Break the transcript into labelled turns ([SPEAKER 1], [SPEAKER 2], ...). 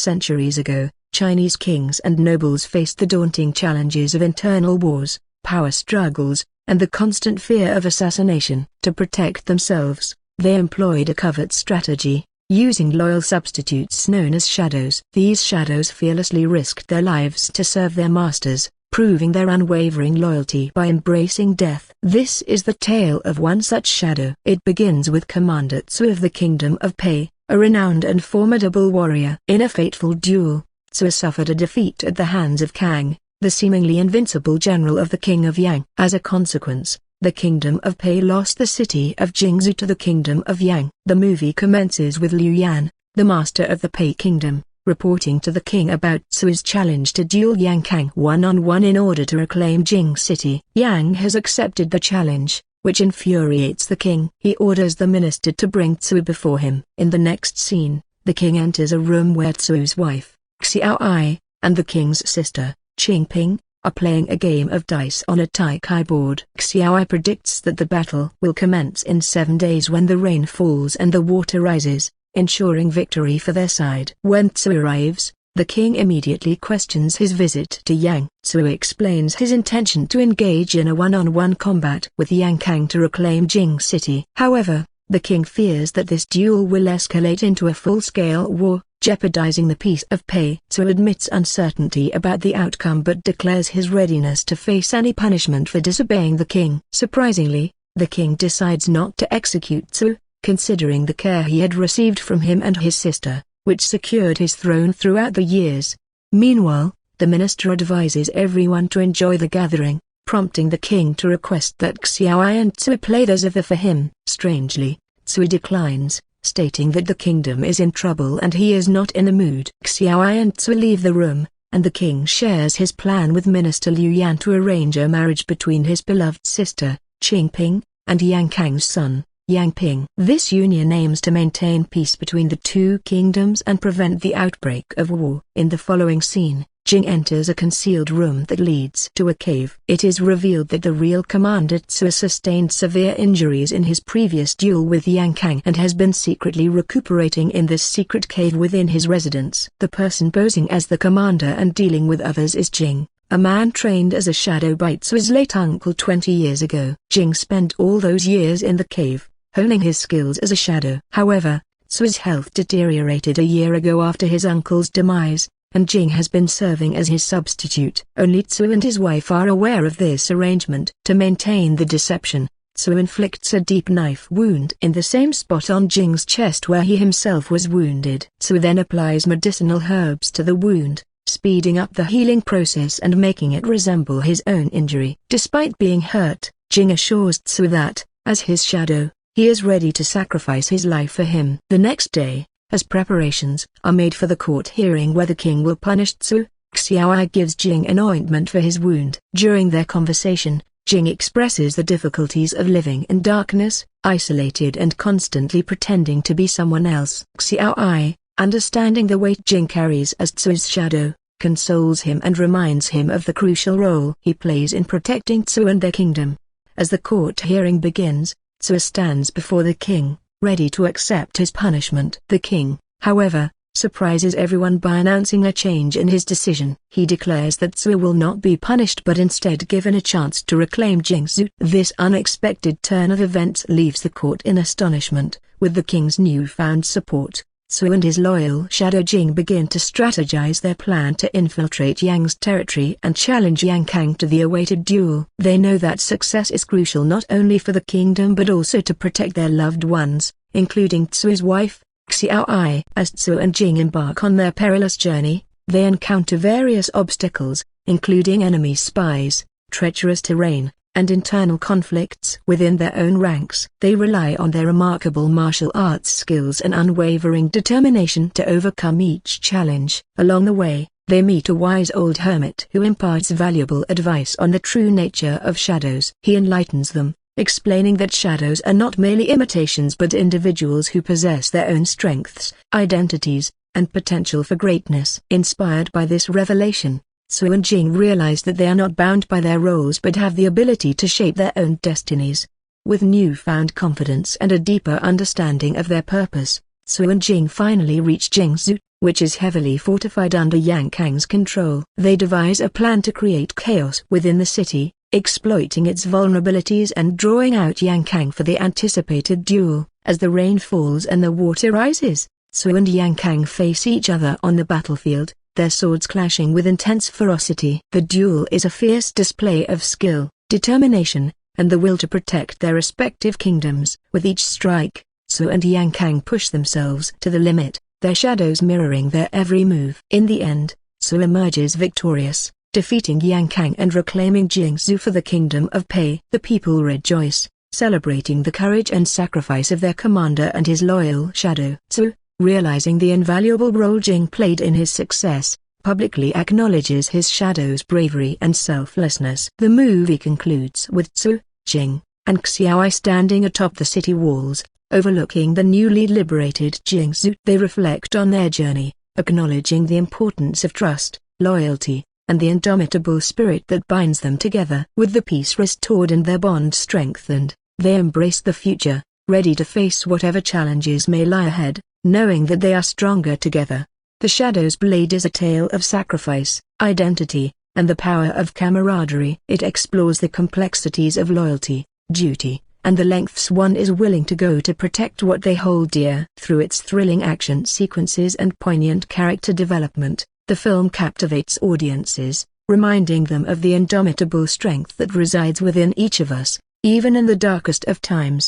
[SPEAKER 1] centuries ago, Chinese kings and nobles faced the daunting challenges of internal wars, power struggles, and the constant fear of assassination. To protect themselves, they employed a covert strategy, using loyal substitutes known as shadows. These shadows fearlessly risked their lives to serve their masters, proving their unwavering loyalty by embracing death. This is the tale of one such shadow. It begins with Commander Zhu of the Kingdom of Pei, a renowned and formidable warrior. In a fateful duel, Zhu suffered a defeat at the hands of Kang, the seemingly invincible general of the King of Yang. As a consequence, the Kingdom of Pei lost the city of Jingzhou to the Kingdom of Yang. The movie commences with Liu Yan, the master of the Pei Kingdom, reporting to the king about Zhu's challenge to duel Yang Kang one-on-one in order to reclaim Jing City. Yang has accepted the challenge, which infuriates the king. He orders the minister to bring Zhu before him. In the next scene, the king enters a room where Zhu's wife, Xiao Ai, and the king's sister, Qingping, are playing a game of dice on a tai-kai board. Xiao Ai predicts that the battle will commence in 7 days when the rain falls and the water rises, ensuring victory for their side. When Zhu arrives, the king immediately questions his visit to Yang. Zhu explains his intention to engage in a one-on-one combat with Yang Kang to reclaim Jing City. However, the king fears that this duel will escalate into a full-scale war, jeopardizing the peace of Pei. Zhu admits uncertainty about the outcome but declares his readiness to face any punishment for disobeying the king. Surprisingly, the king decides not to execute Zhu, considering the care he had received from him and his sister, which secured his throne throughout the years. Meanwhile, the minister advises everyone to enjoy the gathering, prompting the king to request that Xiao Ai and Zhu play the zither for him. Strangely, Zhu declines, stating that the kingdom is in trouble and he is not in the mood. Xiao Ai and Zhu leave the room, and the king shares his plan with Minister Liu Yan to arrange a marriage between his beloved sister, Qingping, and Yang Kang's son, Yang Ping. This union aims to maintain peace between the two kingdoms and prevent the outbreak of war. In the following scene, Jing enters a concealed room that leads to a cave. It is revealed that the real Commander Zhu sustained severe injuries in his previous duel with Yang Kang and has been secretly recuperating in this secret cave within his residence. The person posing as the commander and dealing with others is Jing, a man trained as a shadow by Zhu's late uncle 20 years ago. Jing spent all those years in the cave, honing his skills as a shadow. However, Zhu's health deteriorated a year ago after his uncle's demise, and Jing has been serving as his substitute. Only Zhu and his wife are aware of this arrangement. To maintain the deception, Zhu inflicts a deep knife wound in the same spot on Jing's chest where he himself was wounded. Zhu then applies medicinal herbs to the wound, speeding up the healing process and making it resemble his own injury. Despite being hurt, Jing assures Zhu that, as his shadow, he is ready to sacrifice his life for him. The next day, as preparations are made for the court hearing where the king will punish Zhu, Xiao Ai gives Jing an ointment for his wound. During their conversation, Jing expresses the difficulties of living in darkness, isolated and constantly pretending to be someone else. Xiao Ai, understanding the weight Jing carries as Zhu's shadow, consoles him and reminds him of the crucial role he plays in protecting Zhu and their kingdom. As the court hearing begins, Zhu stands before the king, ready to accept his punishment. The king, however, surprises everyone by announcing a change in his decision. He declares that Zhu will not be punished but instead given a chance to reclaim Jingzhou. This unexpected turn of events leaves the court in astonishment. With the king's newfound support, Zhu and his loyal shadow Jing begin to strategize their plan to infiltrate Yang's territory and challenge Yang Kang to the awaited duel. They know that success is crucial not only for the kingdom but also to protect their loved ones, including Zhu's wife, Xiao Ai. As Zhu and Jing embark on their perilous journey, they encounter various obstacles, including enemy spies, treacherous terrain, and internal conflicts within their own ranks. They rely on their remarkable martial arts skills and unwavering determination to overcome each challenge. Along the way, they meet a wise old hermit who imparts valuable advice on the true nature of shadows. He enlightens them, explaining that shadows are not merely imitations but individuals who possess their own strengths, identities, and potential for greatness. Inspired by this revelation, Zhu and Jing realize that they are not bound by their roles but have the ability to shape their own destinies. With newfound confidence and a deeper understanding of their purpose, Zhu and Jing finally reach Jingzhou. which is heavily fortified under Yang Kang's control. They devise a plan to create chaos within the city, exploiting its vulnerabilities and drawing out Yang Kang for the anticipated duel. As the rain falls and the water rises, Su and Yang Kang face each other on the battlefield, their swords clashing with intense ferocity. The duel is a fierce display of skill, determination, and the will to protect their respective kingdoms. With each strike, Su and Yang Kang push themselves to the limit, their shadows mirroring their every move. In the end, Su emerges victorious, defeating Yang Kang and reclaiming Jingzhou for the kingdom of Pei. The people rejoice, celebrating the courage and sacrifice of their commander and his loyal shadow. Su, realizing the invaluable role Jing played in his success, publicly acknowledges his shadow's bravery and selflessness. The movie concludes with Su, Jing, and Xiaowai standing atop the city walls, overlooking the newly liberated Jingzhou. They reflect on their journey, acknowledging the importance of trust, loyalty, and the indomitable spirit that binds them together. With the peace restored and their bond strengthened, they embrace the future, ready to face whatever challenges may lie ahead, knowing that they are stronger together. The Shadow's Blade is a tale of sacrifice, identity, and the power of camaraderie. It explores the complexities of loyalty, duty, and the lengths one is willing to go to protect what they hold dear. Through its thrilling action sequences and poignant character development, the film captivates audiences, reminding them of the indomitable strength that resides within each of us, even in the darkest of times.